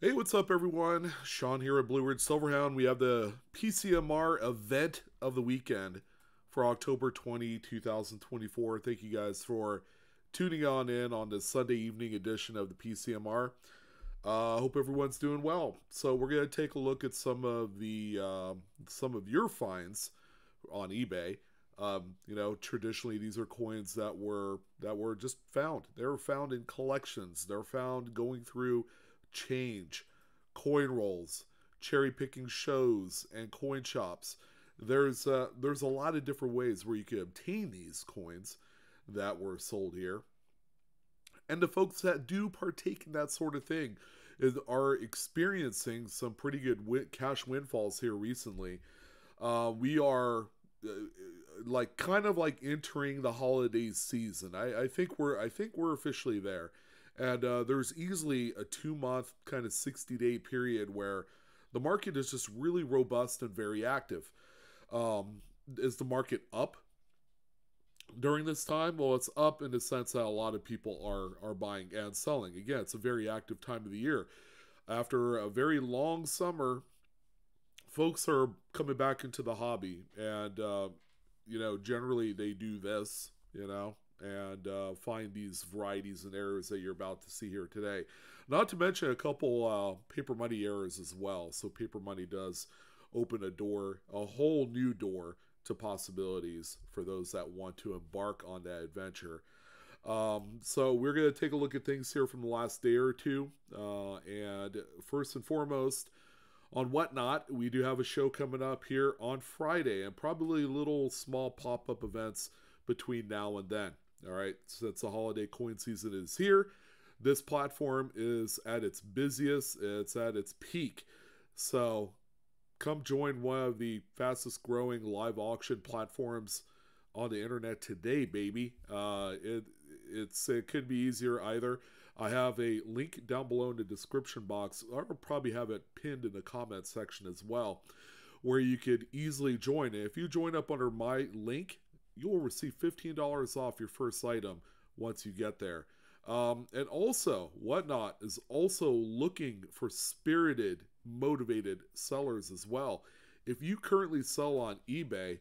Hey, what's up, everyone? Sean here at Blue Ridge Silverhound. We have the PCMR event of the weekend for October 2024. Thank you guys for tuning on in on the Sunday evening edition of the PCMR. Hope everyone's doing well. So we're gonna take a look at some of your finds on eBay. Traditionally these are coins that were just found. They were found in collections. They're found going through change, coin rolls, cherry picking shows, and coin shops. There's a lot of different ways where you can obtain these coins that were sold here, and the folks that do partake in that sort of thing are experiencing some pretty good cash windfalls here recently. We are like kind of like entering the holiday season. I think we're officially there, and there's easily a 2 month kind of 60-day period where the market is just really robust and very active. Um, is the market up during this time? Well, it's up in the sense that a lot of people are buying and selling. Again, it's a very active time of the year. After a very long summer, folks are coming back into the hobby, and generally they do this, and find these varieties and errors that you're about to see here today. Not to mention a couple paper money errors as well. So paper money does open a whole new door to possibilities for those that want to embark on that adventure. So we're going to take a look at things here from the last day or two. And first and foremost, on Whatnot, we do have a show coming up here on Friday, and probably little small pop-up events between now and then. All right, since the holiday coin season is here, this platform is at its busiest, it's at its peak. So come join one of the fastest growing live auction platforms on the internet today, baby. It could be easier either. I have a link down below in the description box. I'll probably have it pinned in the comment section as well, where you could easily join. And if you join up under my link, you will receive $15 off your first item once you get there. And also, Whatnot is also looking for spirited, motivated sellers as well. If you currently sell on eBay,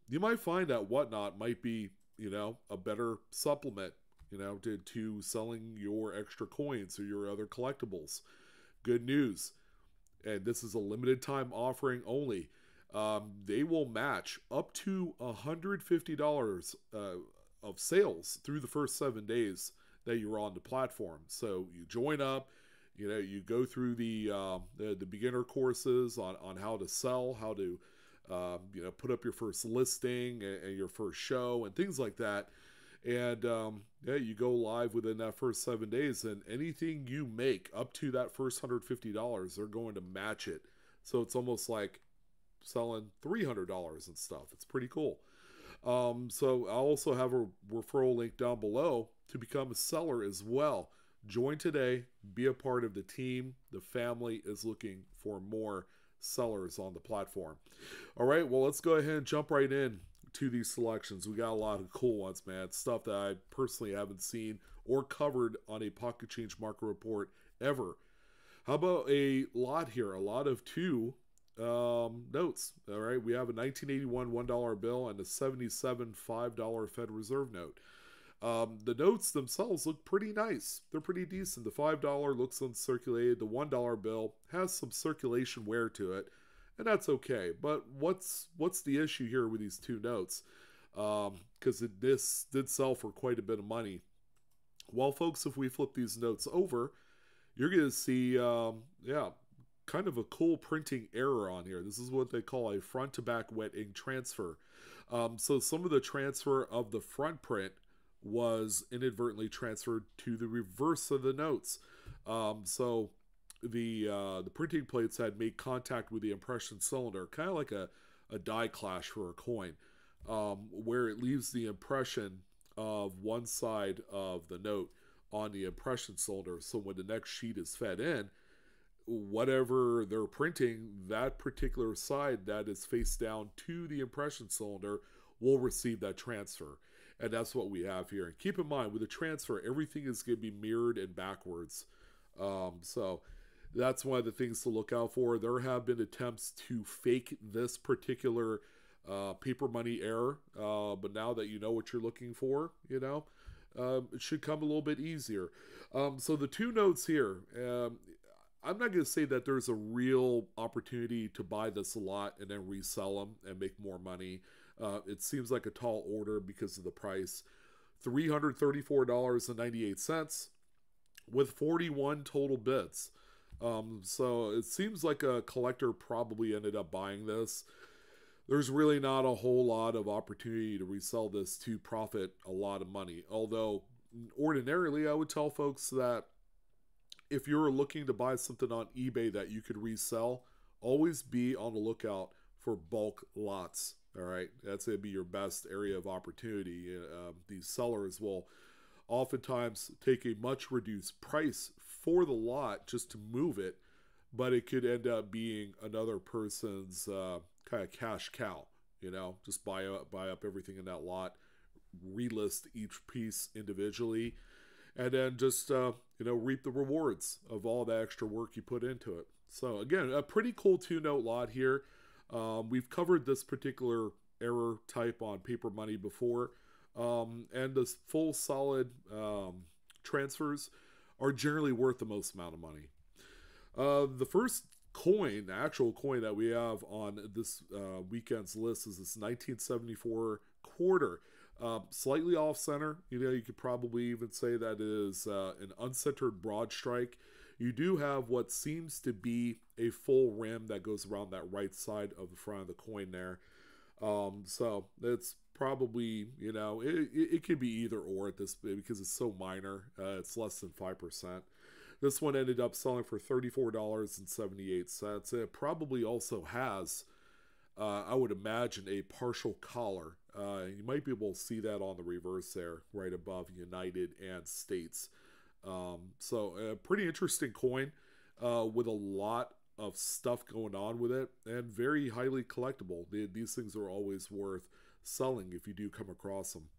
you might find that Whatnot might be, a better supplement, to selling your extra coins or your other collectibles. Good news, and this is a limited time offering only. They will match up to $150 of sales through the first 7 days that you're on the platform. So you join up, you go through the beginner courses on how to sell, how to put up your first listing and your first show and things like that. And yeah, you go live within that first 7 days, and anything you make up to that first $150, they're going to match it. So it's almost like selling $300 and stuff. It's pretty cool. So I also have a referral link down below to become a seller as well. Join today, be a part of the team. The family is looking for more sellers on the platform. All right, well, let's go ahead and jump right in to these selections. We got a lot of cool ones, man. Stuff that I personally haven't seen or covered on a Pocket Change Market Report ever. How about a lot here? A lot of two notes. All right, we have a 1981 $1 bill and a 77 $5 Fed Reserve note. The notes themselves look pretty nice. They're pretty decent. The $5 looks uncirculated. The $1 bill has some circulation wear to it, and that's okay. But what's the issue here with these two notes? Because this did sell for quite a bit of money. Well, folks, if we flip these notes over, you're going to see, yeah, kind of a cool printing error on here. This is what they call a front to back wet ink transfer. So some of the transfer of the front print was inadvertently transferred to the reverse of the notes. So the printing plates had made contact with the impression cylinder, kind of like a die clash for a coin, where it leaves the impression of one side of the note on the impression cylinder. So when the next sheet is fed in, whatever they're printing, that particular side that is face down to the impression cylinder will receive that transfer. And that's what we have here. And keep in mind, with the transfer, everything is going to be mirrored and backwards. So That's one of the things to look out for. There have been attempts to fake this particular paper money error, but now that you know what you're looking for, it should come a little bit easier. So the two notes here, I'm not going to say that there's a real opportunity to buy this a lot and then resell them and make more money. It seems like a tall order because of the price. $334.98 with 41 total bids. So it seems like a collector probably ended up buying this. There's really not a whole lot of opportunity to resell this to profit a lot of money. Although ordinarily I would tell folks that if you're looking to buy something on eBay that you could resell, always be on the lookout for bulk lots. All right, that's going to be your best area of opportunity. These sellers will oftentimes take a much reduced price for the lot just to move it, but it could end up being another person's kind of cash cow. Just buy up everything in that lot, relist each piece individually, and then just reap the rewards of all the extra work you put into it. So again, a pretty cool 2-note lot here. We've covered this particular error type on paper money before, and the full solid transfers are generally worth the most amount of money. The first coin, the actual coin that we have on this weekend's list is this 1974 quarter. Slightly off center. You could probably even say that is an uncentered broad strike. You do have what seems to be a full rim that goes around that right side of the front of the coin there. So it's probably, it could be either or at this, because it's so minor. It's less than 5%. This one ended up selling for $34.78. It probably also has, I would imagine, a partial collar. You might be able to see that on the reverse there, right above United and States. So a pretty interesting coin with a lot of stuff going on with it, and very highly collectible. These things are always worth selling if you do come across them.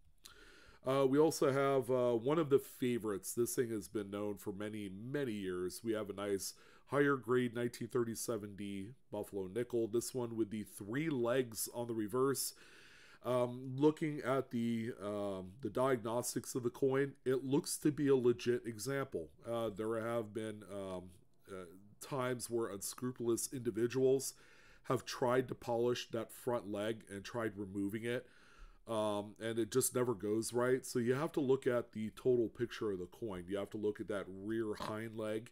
We also have one of the favorites. This thing has been known for many, many years. We have a nice higher grade 1937D Buffalo nickel. This one with the 3 legs on the reverse. Looking at the diagnostics of the coin, it looks to be a legit example. There have been times where unscrupulous individuals have tried to polish that front leg and tried removing it, and it just never goes right. So you have to look at the total picture of the coin. You have to look at that rear hind leg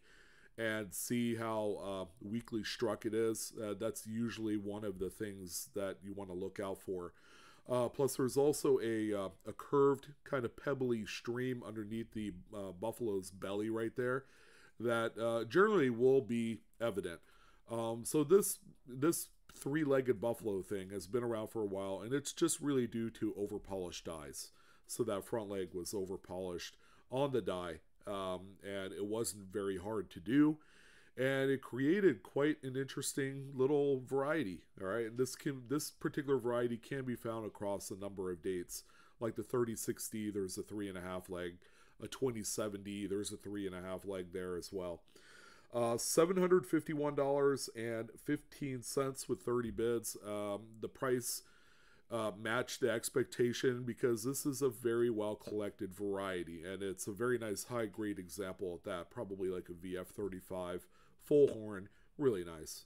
and see how weakly struck it is. That's usually one of the things that you want to look out for. Plus, there's also a curved, kind of pebbly stream underneath the buffalo's belly right there that generally will be evident. So this 3-legged buffalo thing has been around for a while, and it's just really due to over-polished dies. So that front leg was over-polished on the die, and it wasn't very hard to do. And it created quite an interesting little variety. All right, and this particular variety can be found across a number of dates, like the 3060. There's a 3.5 leg, a 2070. There's a 3.5 leg there as well. $751.15 with 30 bids. The price matched the expectation because this is a very well collected variety, and it's a very nice high grade example at that. Probably like a VF35 full horn, really nice.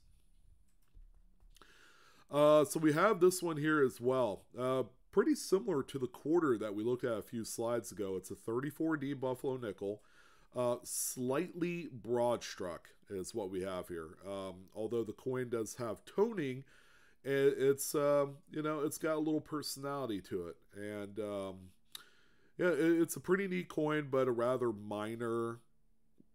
So we have this one here as well. Pretty similar to the quarter that we looked at a few slides ago. It's a 34D Buffalo nickel. Slightly broad struck is what we have here. Although the coin does have toning, it's it's got a little personality to it, and it's a pretty neat coin, but a rather minor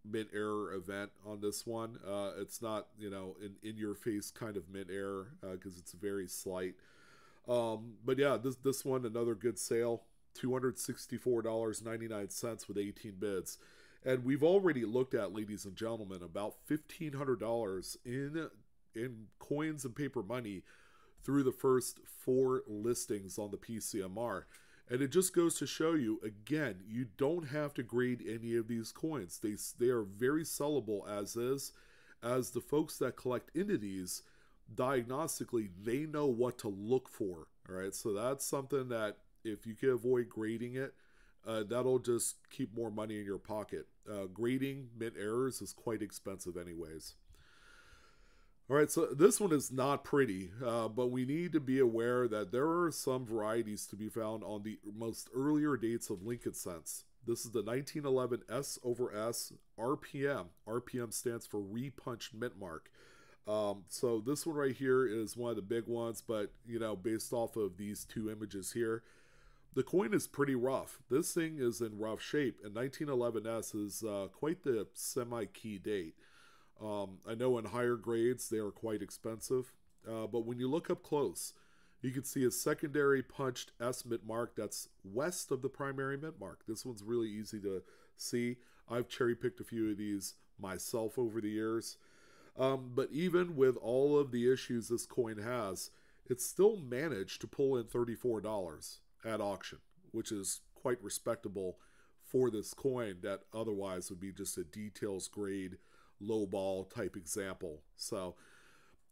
mint error event on this one. It's not an in your face kind of mint error because it's very slight. But yeah, this one, another good sale, $264.99 with 18 bids. And we've already looked at, ladies and gentlemen, about $1,500 in coins and paper money through the first 4 listings on the PCMR. And it just goes to show you, again, you don't have to grade any of these coins. They are very sellable as is. as the folks that collect into these, diagnostically, they know what to look for. All right, so that's something that if you can avoid grading it, that'll just keep more money in your pocket. Grading mint errors is quite expensive anyways. All right, so this one is not pretty, but we need to be aware that there are some varieties to be found on the most earlier dates of Lincoln cents. This is the 1911 S over S RPM. RPM stands for repunched mint mark. So this one right here is one of the big ones, but based off of these two images here, the coin is pretty rough. This thing is in rough shape, and 1911S is quite the semi-key date. I know in higher grades they are quite expensive, but when you look up close, you can see a secondary punched S mint mark that's west of the primary mint mark. This one's really easy to see. I've cherry picked a few of these myself over the years. But even with all of the issues this coin has, it's still managed to pull in $34 at auction, which is quite respectable for this coin that otherwise would be just a details grade lowball type example. So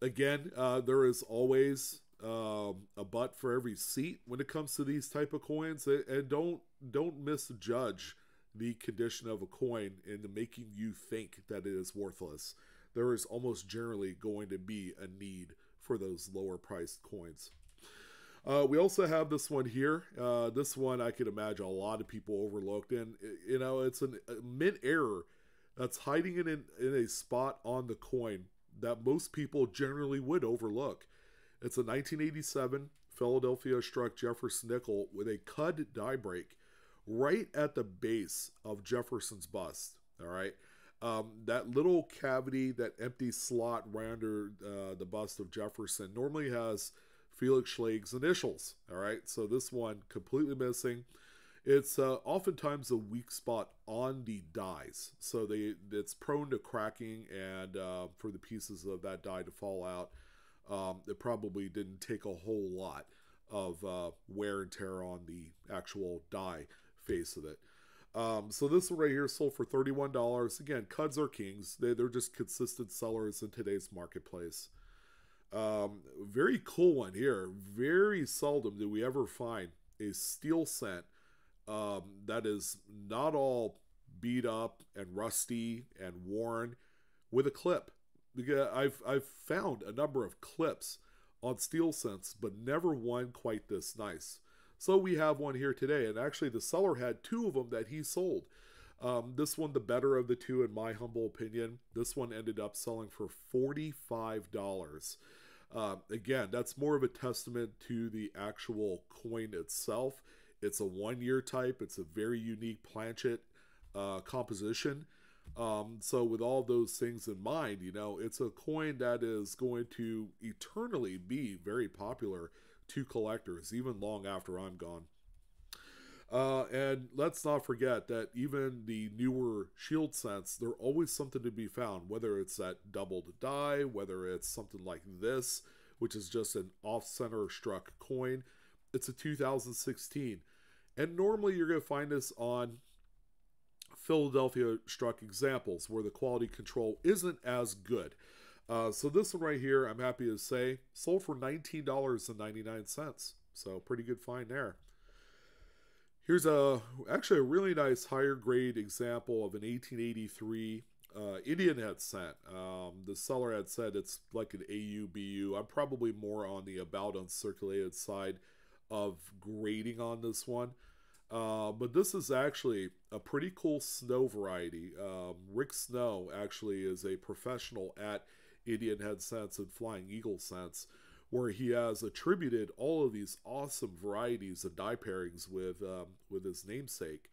again, there is always a butt for every seat when it comes to these type of coins, and don't misjudge the condition of a coin into making you think that it is worthless. There is almost generally going to be a need for those lower priced coins. We also have this one here. This one I could imagine a lot of people overlooked, and it's a mint error that's hiding in a spot on the coin that most people generally would overlook. It's a 1987 Philadelphia struck Jefferson nickel with a cud die break right at the base of Jefferson's bust. All right. That little cavity, that empty slot right under the bust of Jefferson normally has Felix Schleg's initials. All right. So this one completely missing. It's oftentimes a weak spot on the dies, so it's prone to cracking, and for the pieces of that die to fall out, it probably didn't take a whole lot of wear and tear on the actual die face of it. So this one right here sold for $31. Again, cuds are kings. They're just consistent sellers in today's marketplace. Very cool one here. Very seldom do we ever find a steel cent that is not all beat up and rusty and worn with a clip. Because I've found a number of clips on steel cents, but never one quite this nice. So we have one here today, and actually the seller had two of them that he sold. This one, the better of the two in my humble opinion. This one ended up selling for $45. Again, that's more of a testament to the actual coin itself. It's a one-year type. It's a very unique planchet composition. So with all those things in mind, it's a coin that is going to eternally be very popular to collectors, even long after I'm gone. And let's not forget that even the newer shield cents, there's always something to be found, whether it's that doubled die, whether it's something like this, which is just an off-center struck coin. It's a 2016. And normally you're going to find this on Philadelphia struck examples where the quality control isn't as good. So this one right here, I'm happy to say, sold for $19.99. So pretty good find there. Here's actually a really nice higher grade example of an 1883 Indian head cent. The seller had said it's like an AU-BU. I'm probably more on the about uncirculated side of grading on this one. But this is actually a pretty cool Snow variety. Rick Snow actually is a professional at Indian head cents and Flying Eagle cents, where he has attributed all of these awesome varieties and die pairings with his namesake.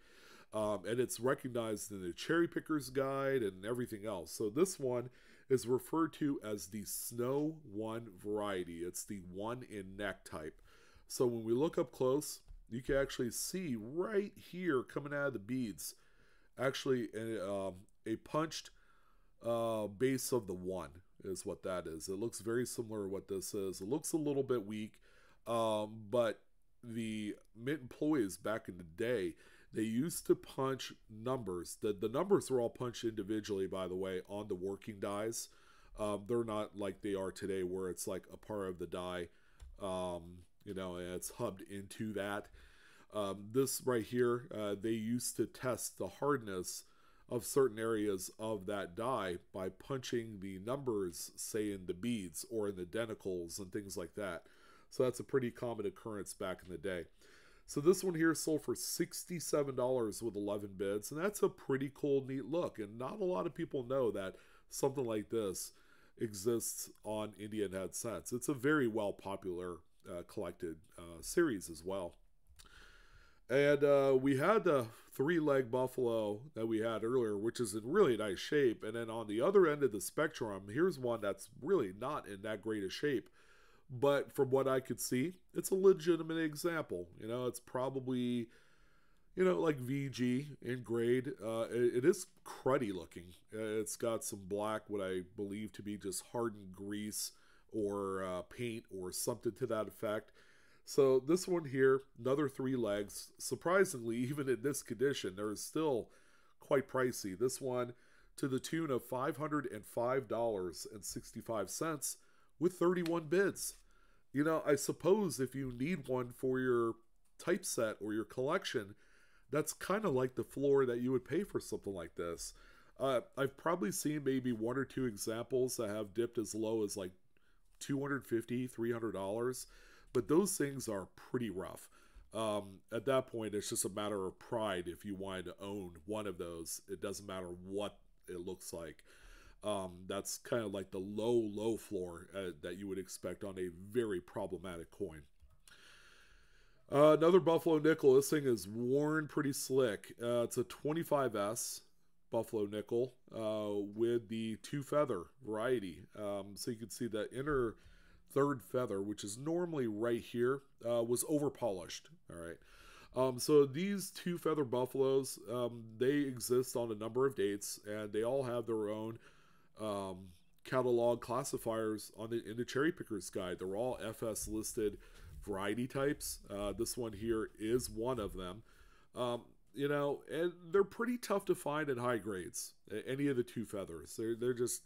And it's recognized in the Cherry Picker's Guide and everything else. So this one is referred to as the Snow 1 variety. It's the 1 in neck type. So when we look up close, you can actually see right here coming out of the beads, actually a punched base of the 1 is what that is. It looks very similar to what this is. It looks a little bit weak, but the mint employees back in the day They used to punch numbers. The numbers were all punched individually, by the way, on the working dies. They're not like they are today, where it's like a part of the die, and it's hubbed into that. This right here, they used to test the hardness of certain areas of that die by punching the numbers, say in the beads or in the denticles and things like that. So that's a pretty common occurrence back in the day. So this one here sold for $67 with 11 bids, and that's a pretty cool, neat look. And not a lot of people know that something like this exists on Indian Head Sets. It's a very well popular collected series as well. And we had the 3-leg buffalo that we had earlier, which is in really nice shape. And then on the other end of the spectrum, here's one that's really not in that great a shape. But from what I could see, it's a legitimate example. It's probably, like VG in grade. It is cruddy looking. It's got some black, what I believe to be just hardened grease or paint or something to that effect. So this one here, another 3 legs. Surprisingly, even in this condition, there is still quite pricey. This one to the tune of $505.65 with 31 bids. I suppose if you need one for your typeset or your collection, that's kind of like the floor that you would pay for something like this. I've probably seen maybe 1 or 2 examples that have dipped as low as like $250, $300. But those things are pretty rough. At that point, it's just a matter of pride if you wanted to own one of those. It doesn't matter what it looks like. That's kind of like the low floor that you would expect on a very problematic coin. Another Buffalo nickel. This thing is worn pretty slick. It's a 25S Buffalo nickel with the 2-feather variety. So you can see the inner 3rd feather, which is normally right here, was over polished. All right. So these 2-feather buffaloes, they exist on a number of dates, and they all have their own catalog classifiers in the Cherry Pickers Guide. They're all FS listed variety types. This one here is one of them. And they're pretty tough to find in high grades. Any of the 2 feathers, they're just.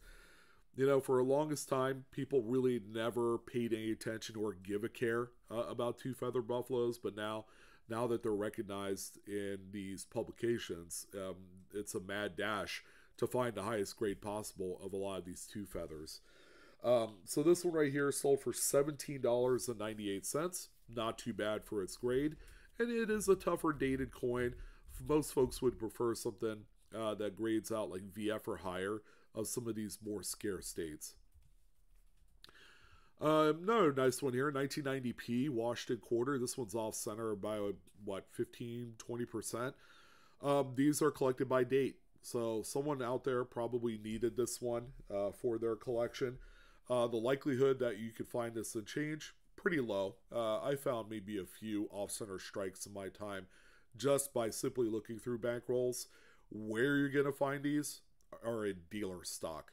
For the longest time, people really never paid any attention or give a care about 2-feather buffaloes. But now that they're recognized in these publications, it's a mad dash to find the highest grade possible of a lot of these 2 feathers. So this one right here sold for $17.98. Not too bad for its grade. And it is a tougher dated coin. Most folks would prefer something that grades out like VF or higher of some of these more scarce dates. Another nice one here, 1990p Washington quarter. This one's off center by 15-20%. These are collected by date, so someone out there probably needed this one for their collection. The likelihood that you could find this in change, pretty low. I found maybe a few off center strikes in my time just by simply looking through bankrolls. Where you're gonna find these are in dealer stock.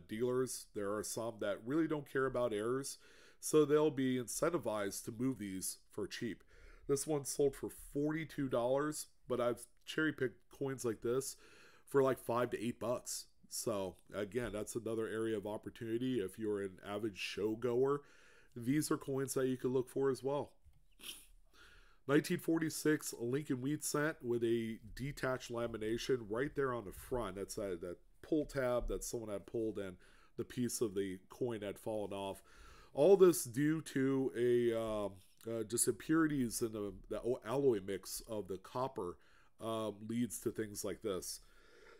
Dealers, there are some that really don't care about errors, so they'll be incentivized to move these for cheap. This one sold for $42, but I've cherry picked coins like this for like $5 to $8. So again, that's another area of opportunity. If you're an avid show goer, these are coins that you could look for as well. 1946 Lincoln Wheat Cent with a detached lamination right there on the front. That's that pull tab that someone had pulled and the piece of the coin had fallen off. All this due to just impurities in the alloy mix of the copper leads to things like this.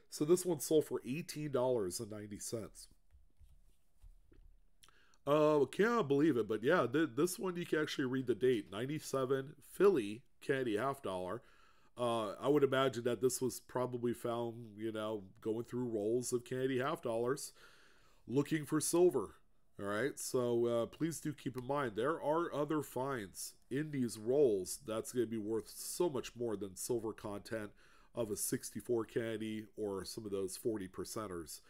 So this one sold for $18.90. Can't believe it, but yeah, this one you can actually read the date. 97 Philly candy $half. I would imagine that this was probably found, going through rolls of candy $half, looking for silver. All right, so please do keep in mind there are other finds in these rolls that's going to be worth so much more than silver content of a 64 candy or some of those 40%ers.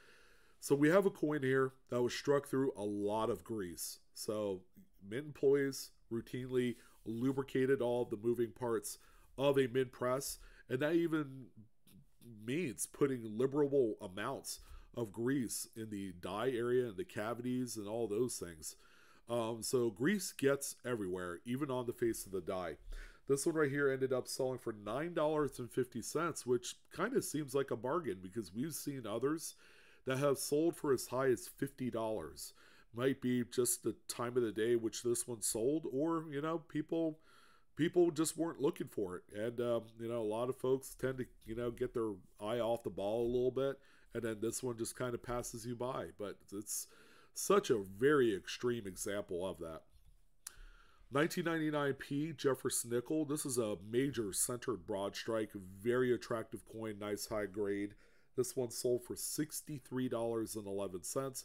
So we have a coin here that was struck through a lot of grease. So mint employees routinely lubricated all the moving parts of a mint press, And that even means putting liberal amounts of grease in the die area and the cavities and all those things. So grease gets everywhere, even on the face of the die. This one right here ended up selling for $9.50, which kind of seems like a bargain because we've seen others that have sold for as high as $50. Might be just the time of the day which this one sold, or people just weren't looking for it, and a lot of folks tend to get their eye off the ball a little bit, and then this one just kind of passes you by. But it's such a very extreme example of that. 1999p Jefferson nickel. This is a major centered broad strike, very attractive coin, nice high grade. This one sold for $63.11.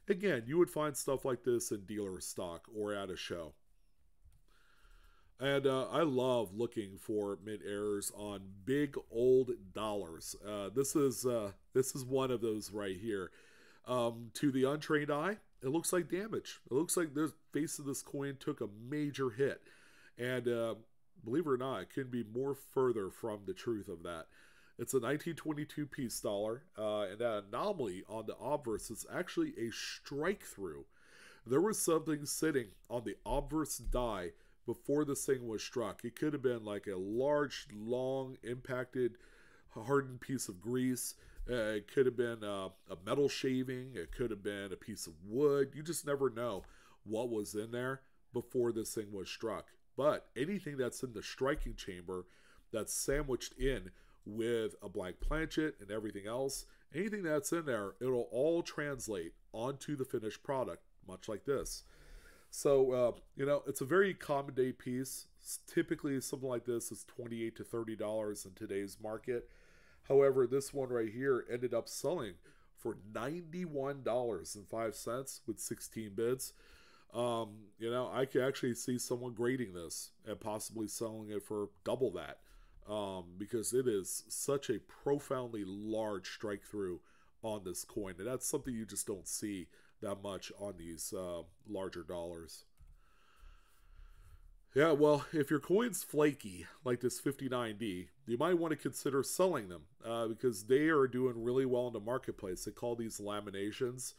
Again, you would find stuff like this in dealer stock or at a show. And I love looking for mint errors on big old dollars. This is one of those right here. To the untrained eye, it looks like damage. It looks like the face of this coin took a major hit. And believe it or not, it couldn't be more further from the truth of that. It's a 1922 peace dollar, and that anomaly on the obverse is actually a strike through. There was something sitting on the obverse die before this thing was struck. It could have been like a large, long, impacted, hardened piece of grease. It could have been a metal shaving. It could have been a piece of wood. You just never know what was in there before this thing was struck. But anything that's in the striking chamber that's sandwiched in with a blank planchet and everything else, anything that's in there, it'll all translate onto the finished product, much like this. So, it's a very common day piece. Typically, something like this is $28 to $30 in today's market. However, this one right here ended up selling for $91.05 with 16 bids. I could actually see someone grading this and possibly selling it for double that. Because it is such a profoundly large strike through on this coin, and that's something you just don't see that much on these larger dollars. Yeah, well, if your coin's flaky, like this 59D, you might want to consider selling them because they are doing really well in the marketplace. They call these laminations.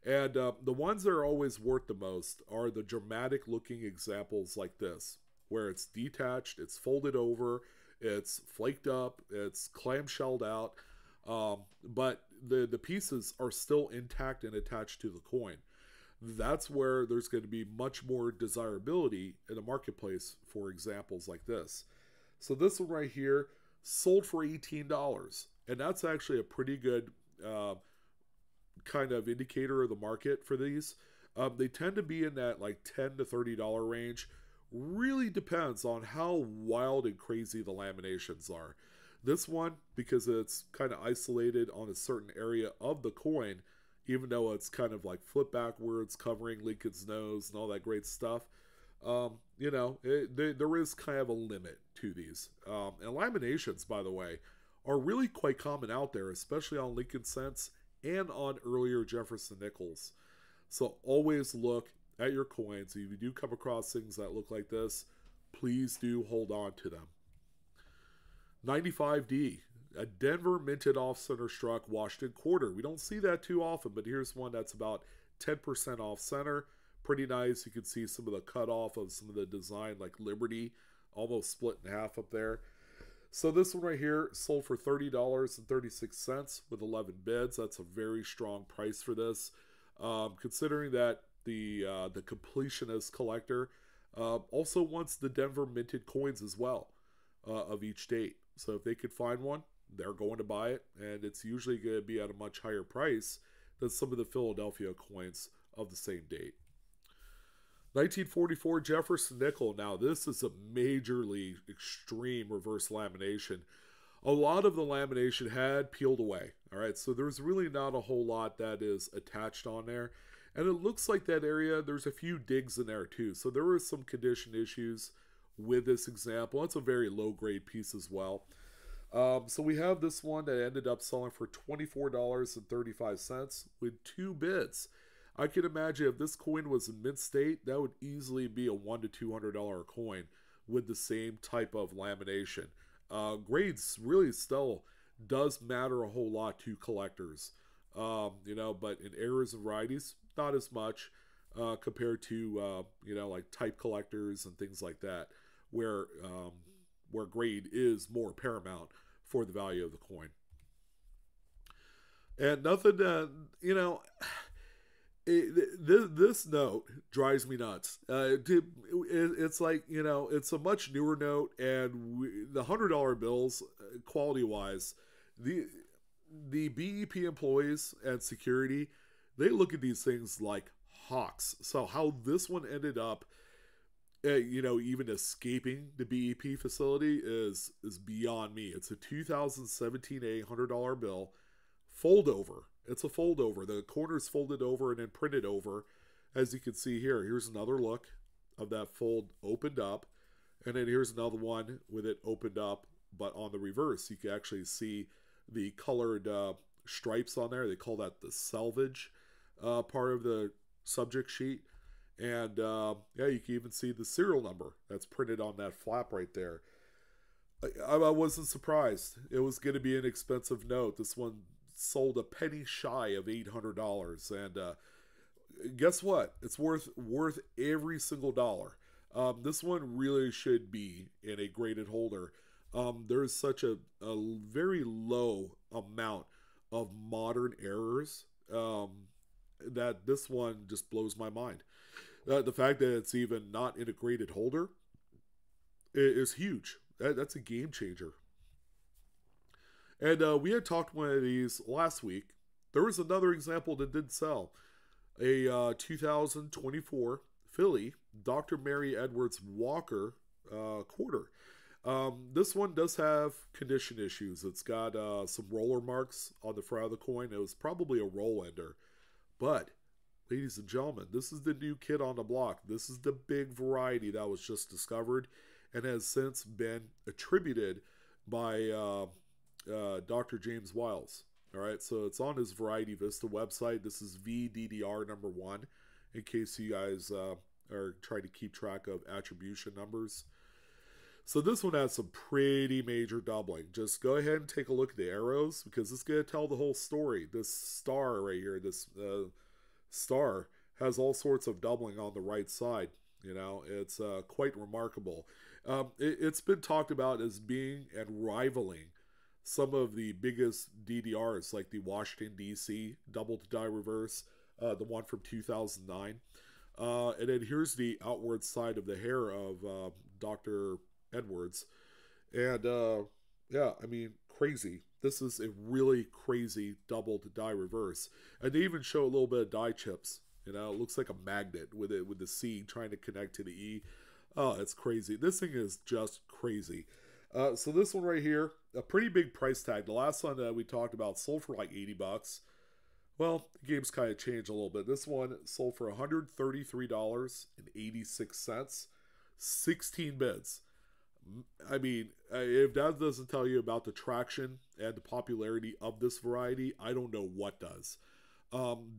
And the ones that are always worth the most are the dramatic looking examples like this, where it's detached, it's folded over, it's flaked up, it's clamshelled out, but the pieces are still intact and attached to the coin. That's where there's going to be much more desirability in the marketplace for examples like this. So this one right here sold for $18, and that's actually a pretty good kind of indicator of the market for these. They tend to be in that like $10 to $30 range. Really depends on how wild and crazy the laminations are. This one, because it's kind of isolated on a certain area of the coin, even though it's kind of like flip backwards, covering Lincoln's nose and all that great stuff, there is kind of a limit to these. And laminations, by the way, are really quite common out there, especially on Lincoln cents and on earlier Jefferson nickels. So always look at your coins. If you do come across things that look like this, please do hold on to them. 95D, a Denver minted off-center struck Washington quarter. We don't see that too often, but here's one that's about 10% off-center. Pretty nice. You can see some of the cutoff of some of the design, like Liberty, almost split in half up there. So this one right here sold for $30.36 with 11 bids. That's a very strong price for this. Considering that the completionist collector also wants the Denver minted coins as well of each date. So if they could find one, they're going to buy it, and it's usually going to be at a much higher price than some of the Philadelphia coins of the same date. 1944 Jefferson nickel. Now this is a majorly extreme reverse lamination. A lot of the lamination had peeled away. All right, so there's really not a whole lot that is attached on there. And it looks like that area, there's a few digs in there too. So there were some condition issues with this example. It's a very low grade piece as well. So we have this one that ended up selling for $24.35 with 2 bids. I can imagine if this coin was in mint state, that would easily be a $100 to $200 coin with the same type of lamination. Grades really still does matter a whole lot to collectors. But in errors and varieties, not as much compared to like type collectors and things like that, where grade is more paramount for the value of the coin. And nothing, this note drives me nuts. It's like, it's a much newer note, and the $100 bills, quality wise, the BEP employees and security, they look at these things like hawks. So how this one ended up, even escaping the BEP facility is beyond me. It's a 2017 $100 bill, fold over. It's a fold over. The corner's folded over and then printed over. As you can see here, here's another look of that fold opened up. And then here's another one with it opened up, but on the reverse. You can actually see the colored stripes on there. They call that the selvage part of the subject sheet. And you can even see the serial number that's printed on that flap right there. I wasn't surprised. It was going to be an expensive note. This one sold a penny shy of $800, and guess what? It's worth every single dollar. This one really should be in a graded holder. There's such a very low amount of modern errors that this one just blows my mind. The fact that it's even not in a graded holder is huge. That's a game changer. And we had talked one of these last week. There was another example that did sell. A 2024 Philly Dr. Mary Edwards Walker quarter. This one does have condition issues. It's got some roller marks on the front of the coin. It was probably a roll ender. But, ladies and gentlemen, this is the new kid on the block. This is the big variety that was just discovered and has since been attributed by Dr. James Wiles. All right, so it's on his Variety Vista website. This is VDDR number 1, in case you guys are trying to keep track of attribution numbers. So this one has some pretty major doubling. Just go ahead and take a look at the arrows, because it's going to tell the whole story. This star right here, this star, has all sorts of doubling on the right side. It's quite remarkable. It's been talked about as being and rivaling some of the biggest DDRs, like the Washington, D.C. double to die reverse, the one from 2009. And then here's the outward side of the hair of Dr. Edwards. And crazy. This is a really crazy double to die reverse. And they even show a little bit of die chips. It looks like a magnet with the C trying to connect to the E. Oh, it's crazy. This thing is just crazy. So this one right here, a pretty big price tag. The last one that we talked about sold for like $80. Well, the game's kind of changed a little bit. This one sold for $133.86. 16 bids. I mean, if that doesn't tell you about the traction and the popularity of this variety, I don't know what does.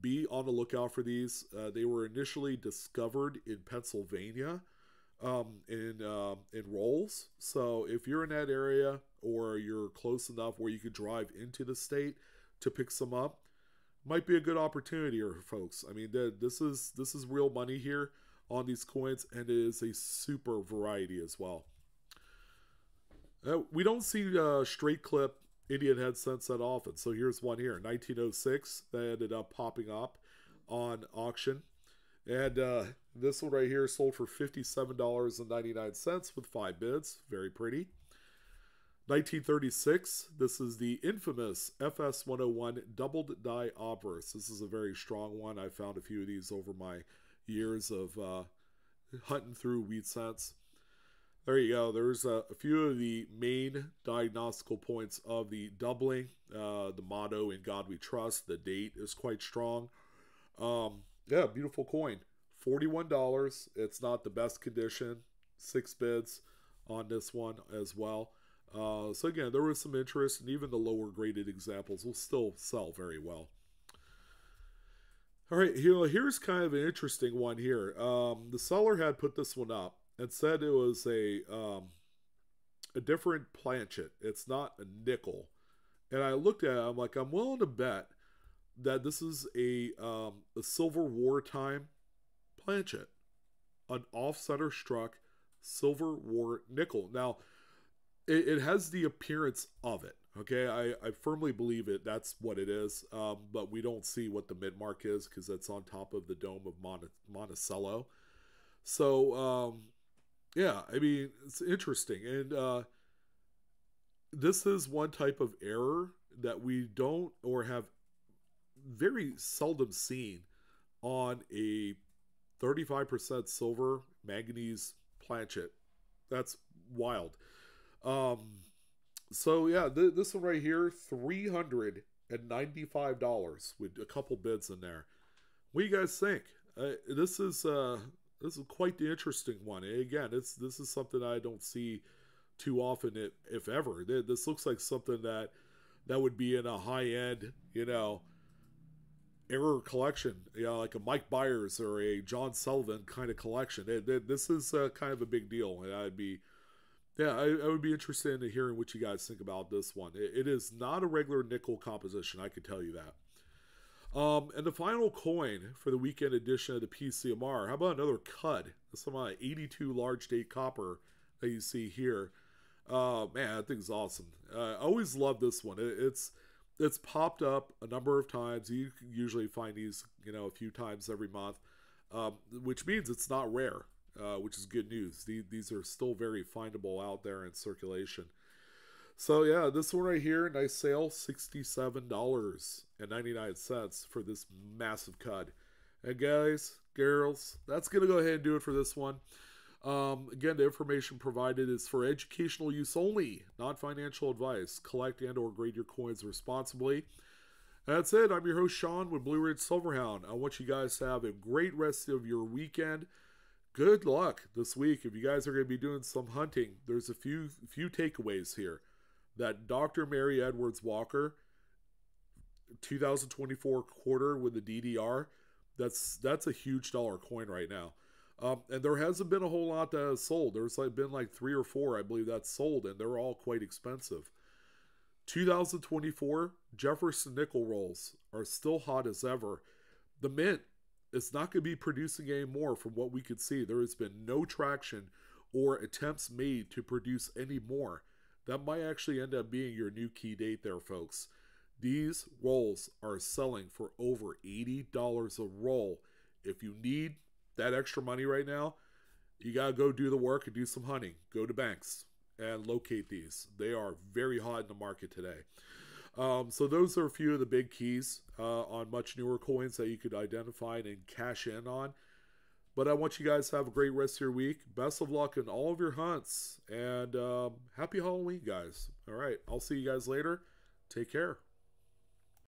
Be on the lookout for these. They were initially discovered in Pennsylvania in rolls. So if you're in that area or you're close enough where you could drive into the state to pick some up, might be a good opportunity here, folks. I mean, this is real money here on these coins, and it is a super variety as well. We don't see straight clip Indian head cents that often. So here's one here, 1906, that ended up popping up on auction. And this one right here sold for $57.99 with 5 bids. Very pretty. 1936, this is the infamous FS101 doubled die obverse. This is a very strong one. I found a few of these over my years of hunting through wheat cents. There you go. There's a few of the main diagnostical points of the doubling. The motto, "In God We Trust." The date is quite strong. Beautiful coin. $41. It's not the best condition. 6 bids on this one as well. So again, there was some interest, and even the lower graded examples will still sell very well. All right, here's kind of an interesting one here. The seller had put this one up and said it was a a different planchet. It's not a nickel. And I looked at it, I'm like, I'm willing to bet that this is a Silver Wartime planchet, an off-center struck Silver War nickel. Now, it has the appearance of it. Okay, I firmly believe it. That's what it is. But we don't see what the mid mark is because that's on top of the dome of Monticello. So yeah, I mean it's interesting, and this is one type of error that we don't or have very seldom seen on a 35% silver manganese planchet. That's wild. Um, so yeah, this one right here, $395 with a couple bids in there. What do you guys think? This is quite the interesting one. Again, this is something I don't see too often, if ever. This looks like something that would be in a high end, error collection, like a Mike Byers or a John Sullivan kind of collection. This is kind of a big deal, and I would be interested in hearing what you guys think about this one. It is not a regular nickel composition, I can tell you that. And the final coin for the weekend edition of the PCMR, how about another Cud? That's my 82 large date copper that you see here. Man, that thing's awesome. I always love this one. It's popped up a number of times. You can usually find these, a few times every month, which means it's not rare, which is good news. These are still very findable out there in circulation. So yeah, this one right here, nice sale, $67.99 for this massive Cud. And guys, girls, that's going to go ahead and do it for this one. Again, the information provided is for educational use only, not financial advice. Collect and or grade your coins responsibly. That's it. I'm your host, Sean, with Blue Ridge Silverhound. I want you guys to have a great rest of your weekend. Good luck this week. If you guys are going to be doing some hunting, there's a few takeaways here. That Dr. Mary Edwards Walker 2024 quarter with the DDR, that's a huge dollar coin right now. And there hasn't been a whole lot that has sold. There's been like 3 or 4, I believe, that's sold, and they're all quite expensive. 2024 Jefferson nickel rolls are still hot as ever. The mint is not going to be producing any more from what we could see. There has been no traction or attempts made to produce any more. That might actually end up being your new key date there, folks. These rolls are selling for over $80 a roll. If you need that extra money right now, you got to go do the work and do some hunting. Go to banks and locate these. They are very hot in the market today. So those are a few of the big keys on much newer coins that you could identify and cash in on. But I want you guys to have a great rest of your week. Best of luck in all of your hunts. And happy Halloween, guys. All right. I'll see you guys later. Take care.